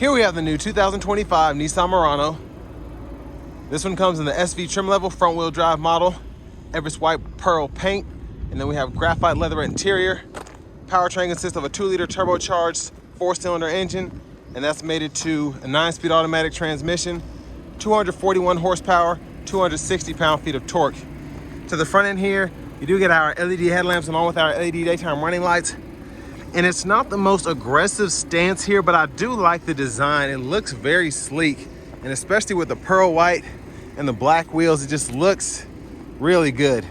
Here we have the new 2025 Nissan Murano. This one comes in the SV trim level, front wheel drive model, Everest white pearl paint, and then we have graphite leather interior. Powertrain consists of a 2-liter turbocharged 4-cylinder engine, and that's mated to a 9-speed automatic transmission, 241 horsepower, 260 pound-feet of torque. To the front end here, you do get our LED headlamps along with our LED daytime running lights. And it's not the most aggressive stance here, but I do like the design. It looks very sleek, and especially with the pearl white and the black wheels, it just looks really good.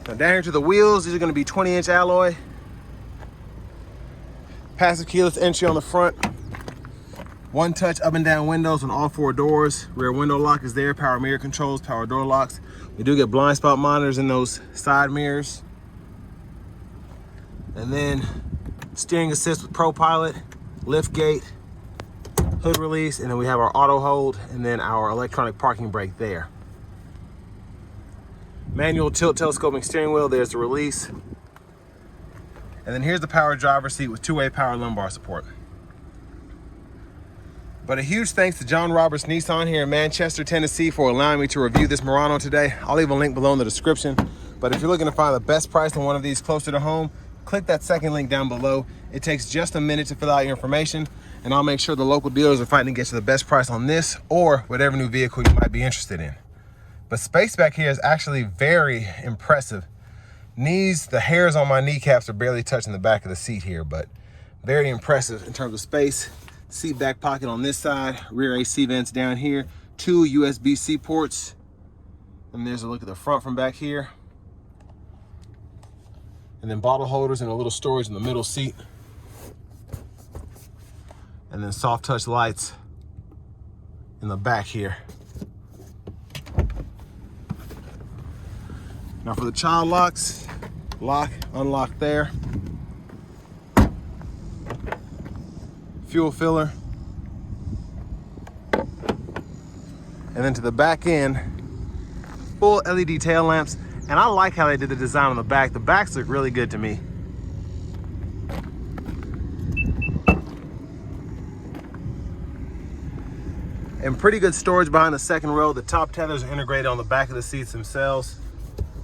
Now down here to the wheels, these are gonna be 20-inch alloy. Passive keyless entry on the front. One-touch up and down windows on all 4 doors. Rear window lock is there, power mirror controls, power door locks. We do get blind spot monitors in those side mirrors. And then steering assist with Pro Pilot, lift gate, hood release, and then we have our auto hold and then our electronic parking brake there. Manual tilt telescoping steering wheel, there's the release. And then here's the power driver's seat with 2-way power lumbar support. But a huge thanks to John Roberts Nissan here in Manchester, Tennessee for allowing me to review this Murano today. I'll leave a link below in the description. But if you're looking to find the best price on one of these closer to home, click that second link down below. It takes just a minute to fill out your information, and I'll make sure the local dealers are fighting to get you the best price on this or whatever new vehicle you might be interested in. But space back here is actually very impressive. The hairs on my kneecaps are barely touching the back of the seat here, but very impressive in terms of space. Seat back pocket on this side, rear AC vents down here, 2 USB-C ports, and there's a look at the front from back here. And then bottle holders and a little storage in the middle seat. And then soft touch lights in the back here. Now for the child locks, lock, unlock there. Fuel filler. And then to the back end, full LED tail lamps. And I like how they did the design on the back. The backs look really good to me. And pretty good storage behind the second row. The top tethers are integrated on the back of the seats themselves.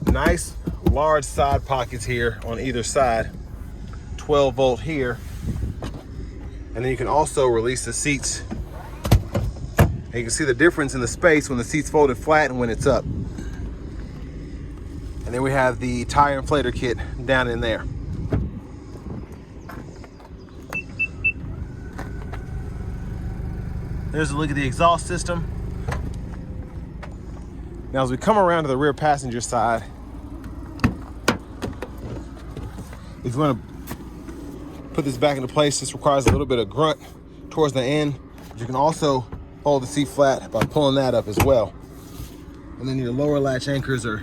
Nice large side pockets here on either side. 12 volt here. And then you can also release the seats. And you can see the difference in the space when the seat's folded flat and when it's up. And then we have the tire inflator kit down in there. There's a look at the exhaust system. Now as we come around to the rear passenger side, if you want to put this back into place, this requires a little bit of grunt towards the end. But you can also hold the seat flat by pulling that up as well. And then your lower latch anchors are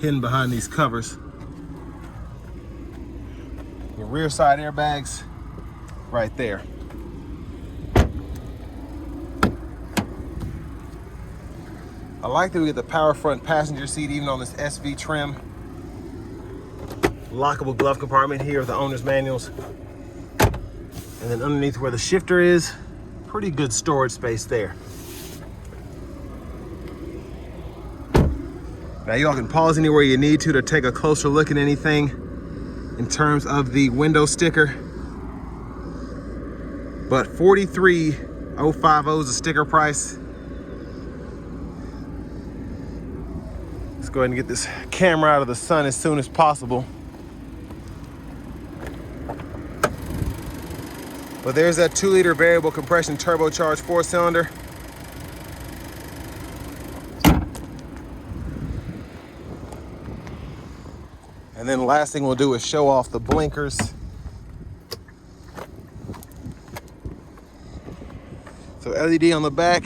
hidden behind these covers. Your rear side airbags right there. I like that we get the power front passenger seat even on this SV trim. Lockable glove compartment here with the owner's manuals. And then underneath where the shifter is, pretty good storage space there. Now y'all can pause anywhere you need to take a closer look at anything in terms of the window sticker. But $43,050 is the sticker price. Let's go ahead and get this camera out of the sun as soon as possible. But there's that 2-liter variable compression turbocharged 4-cylinder. And then the last thing we'll do is show off the blinkers. So LED on the back.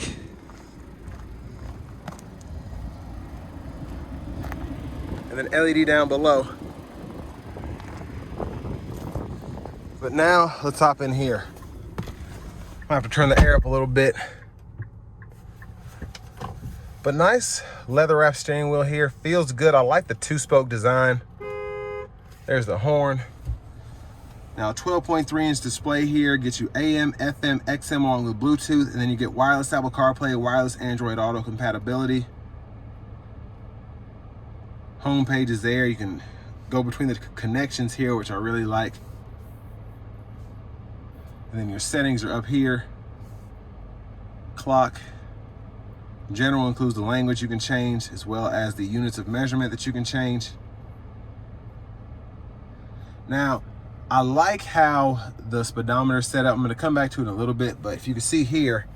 And then LED down below. But now let's hop in here. I have to turn the air up a little bit. But nice leather wrap steering wheel here. Feels good. I like the 2-spoke design. There's the horn. Now, a 12.3-inch display here gets you AM, FM, XM along with Bluetooth, and then you get wireless Apple CarPlay, wireless Android Auto compatibility. Home page is there. You can go between the connections here, which I really like. And then your settings are up here. Clock. General includes the language you can change, as well as the units of measurement that you can change. Now, I like how the speedometer is set up. I'm going to come back to it in a little bit, but if you can see here,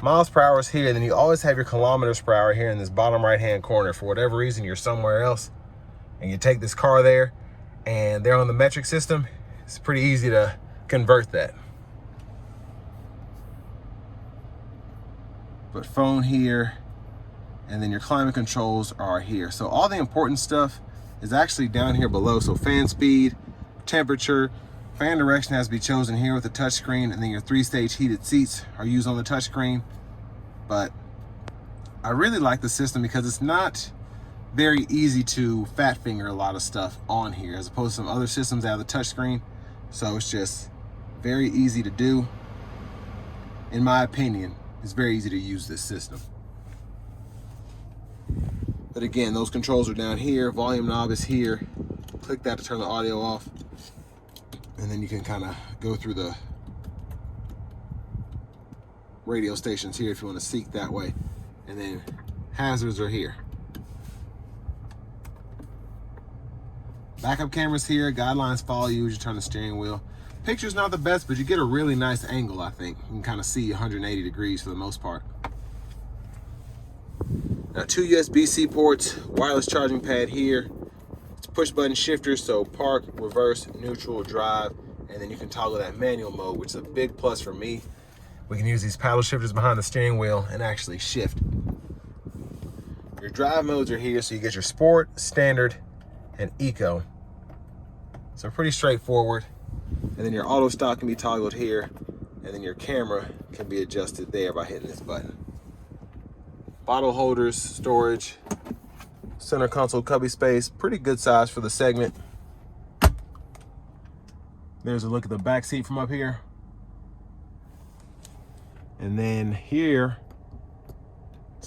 miles per hour is here, and then you always have your kilometers per hour here in this bottom right-hand corner. For whatever reason, you're somewhere else, and you take this car there, and they're on the metric system, it's pretty easy to convert that. But phone here, and then your climate controls are here. So all the important stuff is actually down here below. So fan speed, temperature, fan direction has to be chosen here with the touchscreen, and then your 3-stage heated seats are used on the touchscreen. But I really like the system because it's not very easy to fat finger a lot of stuff on here as opposed to some other systems that have the touchscreen. So it's just very easy to do. In my opinion, it's very easy to use this system. But again, those controls are down here. Volume knob is here. Click that to turn the audio off. And then you can kind of go through the radio stations here if you want to seek that way. And then hazards are here. Backup cameras here. Guidelines follow you as you turn the steering wheel. Picture's not the best, but you get a really nice angle, I think. You can kind of see 180 degrees for the most part. Now, 2 USB-C ports, wireless charging pad here. It's push button shifters, so park, reverse, neutral, drive, and then you can toggle that manual mode, which is a big plus for me. We can use these paddle shifters behind the steering wheel and actually shift. Your drive modes are here, so you get your sport, standard, and eco. So pretty straightforward. And then your auto stop can be toggled here, and then your camera can be adjusted there by hitting this button. Bottle holders, storage, center console cubby space, pretty good size for the segment. There's a look at the back seat from up here. And then here,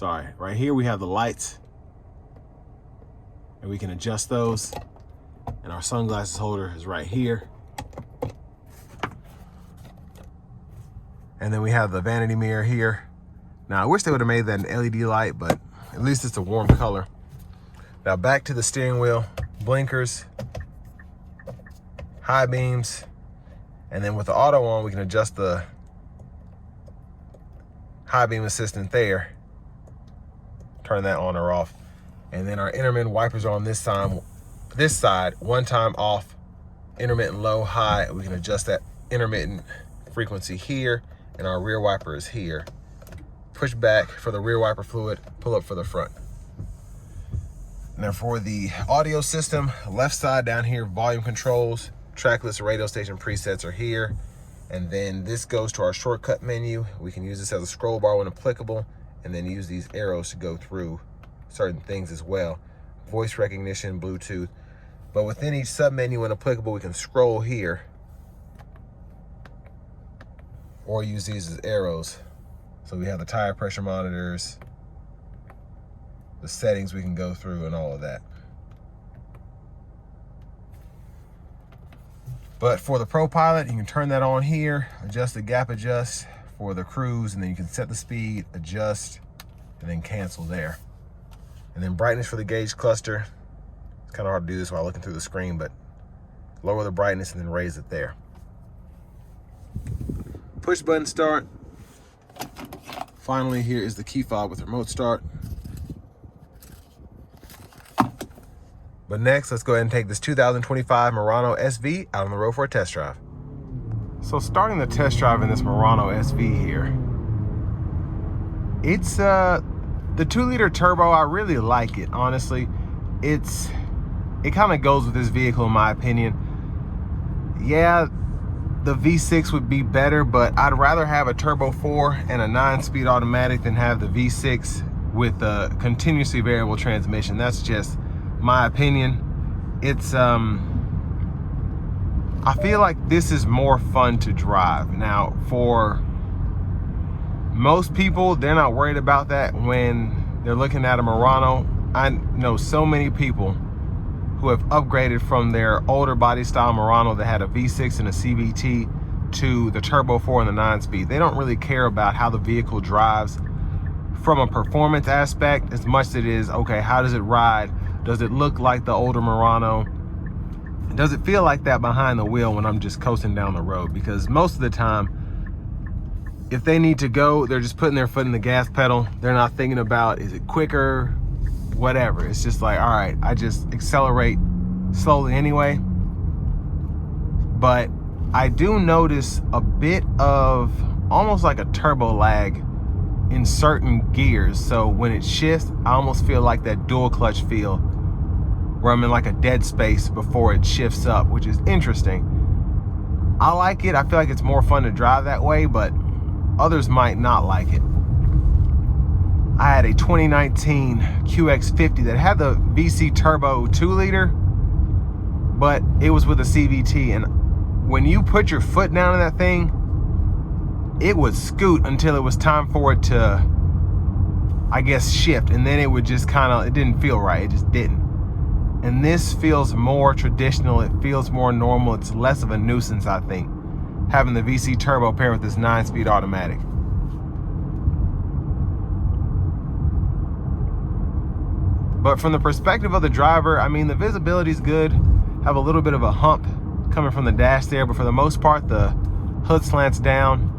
right here we have the lights, and we can adjust those. And our sunglasses holder is right here. And then we have the vanity mirror here. Now, I wish they would have made that an LED light, but at least it's a warm color. Now, back to the steering wheel, blinkers, high beams, and then with the auto on, we can adjust the high beam assistant there. Turn that on or off. And then our intermittent wipers are on this side, one time off, intermittent low, high. We can adjust that intermittent frequency here, and our rear wiper is here. Push back for the rear wiper fluid, pull up for the front. Now for the audio system, left side down here, volume controls, track list, radio station presets are here. And then this goes to our shortcut menu. We can use this as a scroll bar when applicable, and then use these arrows to go through certain things as well. Voice recognition, Bluetooth. But within each sub-menu when applicable, we can scroll here or use these as arrows. So we have the tire pressure monitors, the settings we can go through, and all of that. But for the Pro Pilot, you can turn that on here, adjust the gap adjust for the cruise, and then you can set the speed, adjust, and then cancel there. And then brightness for the gauge cluster. It's kind of hard to do this while looking through the screen, but lower the brightness and then raise it there. Push button start. Finally, here is the key fob with remote start. But next, let's go ahead and take this 2025 Murano SV out on the road for a test drive. So starting the test drive in this Murano SV here, it's the 2-liter turbo. I really like it, honestly. It kind of goes with this vehicle in my opinion. Yeah, the V6 would be better, but I'd rather have a turbo 4 and a 9-speed automatic than have the V6 with a continuously variable transmission. That's just my opinion. It's I feel like this is more fun to drive. Now, for most people, they're not worried about that when they're looking at a Murano. I know so many people who have upgraded from their older body style Murano that had a V6 and a CVT to the Turbo 4 and the 9-speed. They don't really care about how the vehicle drives from a performance aspect as much as it is, okay, how does it ride? Does it look like the older Murano? Does it feel like that behind the wheel when I'm just coasting down the road? Because most of the time, if they need to go, they're just putting their foot in the gas pedal. They're not thinking about, is it quicker? Whatever. It's just like, all right, I just accelerate slowly anyway. But I do notice a bit of almost like a turbo lag in certain gears. So when it shifts, I almost feel like that dual clutch feel where I'm in like a dead space before it shifts up, which is interesting. I like it. I feel like it's more fun to drive that way, but others might not like it. I had a 2019 QX50 that had the VC Turbo 2-liter, but it was with a CVT. And when you put your foot down in that thing, it would scoot until it was time for it to, I guess, shift. And then it would just kind of, it didn't feel right. It just didn't. And this feels more traditional. It feels more normal. It's less of a nuisance, I think, having the VC Turbo paired with this 9-speed automatic. But from the perspective of the driver, I mean, the visibility is good. Have a little bit of a hump coming from the dash there, but for the most part, the hood slants down.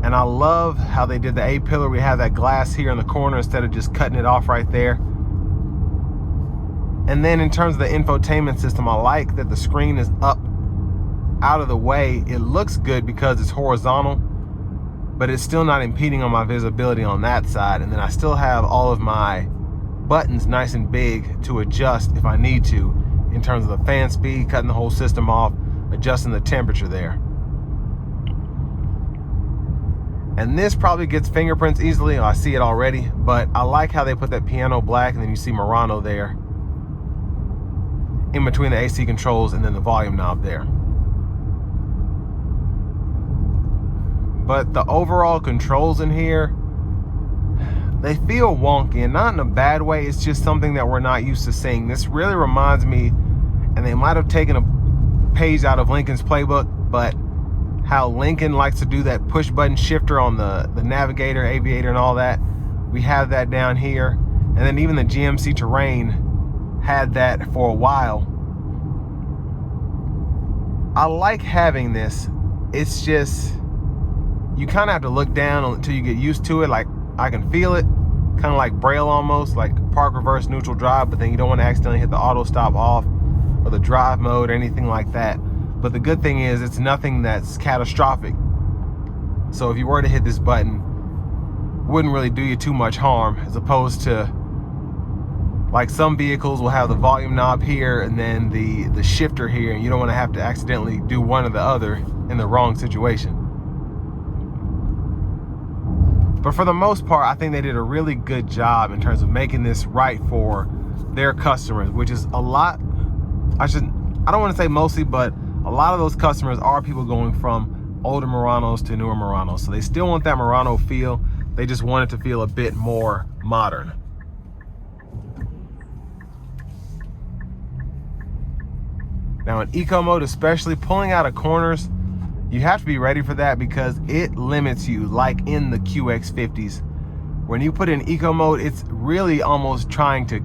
And I love how they did the A-pillar. We have that glass here in the corner instead of just cutting it off right there. And then in terms of the infotainment system, I like that the screen is up out of the way. It looks good because it's horizontal, but it's still not impeding on my visibility on that side. And then I still have all of my buttons nice and big to adjust if I need to, in terms of the fan speed, cutting the whole system off, adjusting the temperature there. And this probably gets fingerprints easily. I see it already, but I like how they put that piano black and then you see Murano there in between the AC controls and then the volume knob there. But the overall controls in here, they feel wonky, and not in a bad way. It's just something that we're not used to seeing. This really reminds me, and they might have taken a page out of Lincoln's playbook, but how Lincoln likes to do that push button shifter on the Navigator, Aviator, and all that. We have that down here. And then even the GMC Terrain had that for a while. I like having this. It's just, you kind of have to look down until you get used to it. Like, I can feel it, kind of like Braille almost, like park, reverse, neutral, drive, but then you don't want to accidentally hit the auto stop off or the drive mode or anything like that. But the good thing is it's nothing that's catastrophic. So if you were to hit this button, wouldn't really do you too much harm, as opposed to like some vehicles will have the volume knob here and then the shifter here, and you don't want to have to accidentally do one or the other in the wrong situation. But for the most part, I think they did a really good job in terms of making this right for their customers, which is a lot. I don't want to say mostly, but a lot of those customers are people going from older Muranos to newer Muranos. So they still want that Murano feel. They just want it to feel a bit more modern. Now in eco mode, especially pulling out of corners, you have to be ready for that because it limits you, like in the QX50s. When you put in eco mode, it's really almost trying to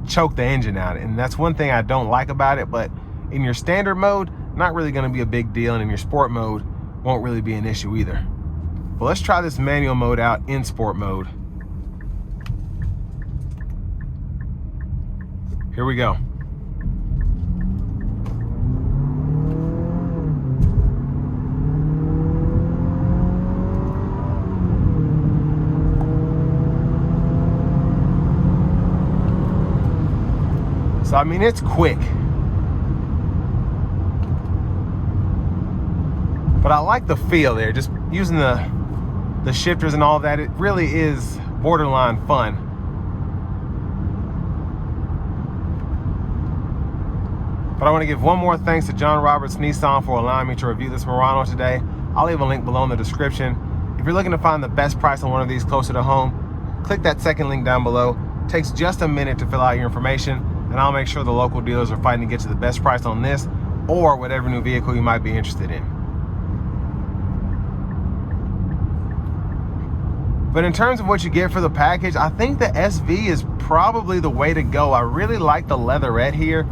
choke the engine out. And that's one thing I don't like about it, but in your standard mode, not really gonna be a big deal. And in your sport mode, won't really be an issue either. But let's try this manual mode out in sport mode. Here we go. So, I mean, it's quick. But I like the feel there, just using the shifters and all that. It really is borderline fun. But I want to give one more thanks to John Roberts Nissan for allowing me to review this Murano today. I'll leave a link below in the description. If you're looking to find the best price on one of these closer to home, click that second link down below. It takes just a minute to fill out your information, and I'll make sure the local dealers are fighting to get you the best price on this or whatever new vehicle you might be interested in. But in terms of what you get for the package, I think the SV is probably the way to go. I really like the leatherette here.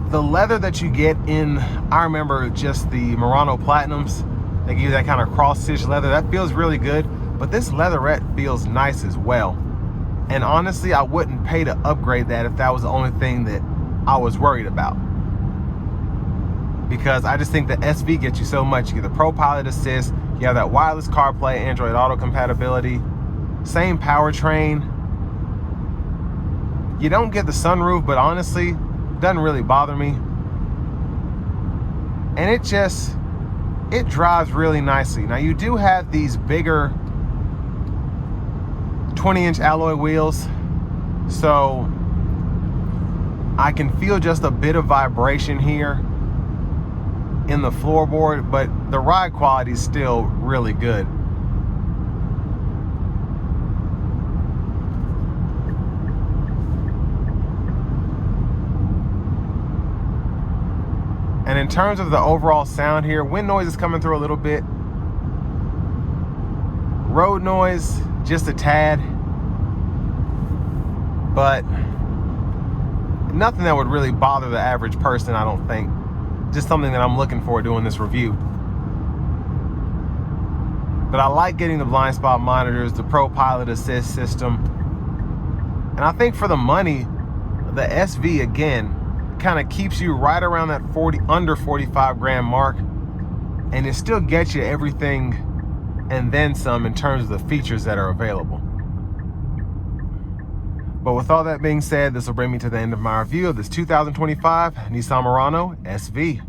The leather that you get in, I remember just the Murano Platinums, they give you that kind of cross-stitch leather. That feels really good, but this leatherette feels nice as well. And honestly, I wouldn't pay to upgrade that if that was the only thing that I was worried about. Because I just think the SV gets you so much. You get the Pro Pilot Assist, you have that wireless CarPlay, Android Auto compatibility, same powertrain. You don't get the sunroof, but honestly, doesn't really bother me. And it drives really nicely. Now you do have these bigger 20-inch alloy wheels, so I can feel just a bit of vibration here in the floorboard, but the ride quality is still really good. And in terms of the overall sound here, wind noise is coming through a little bit. Road noise, just a tad. But nothing that would really bother the average person, I don't think. Just something that I'm looking for doing this review. But I like getting the blind spot monitors, the Pro Pilot Assist system. And I think for the money, the SV, again, kind of keeps you right around that under 45 grand mark, and it still gets you everything and then some in terms of the features that are available. But with all that being said, this will bring me to the end of my review of this 2025 Nissan Murano SV.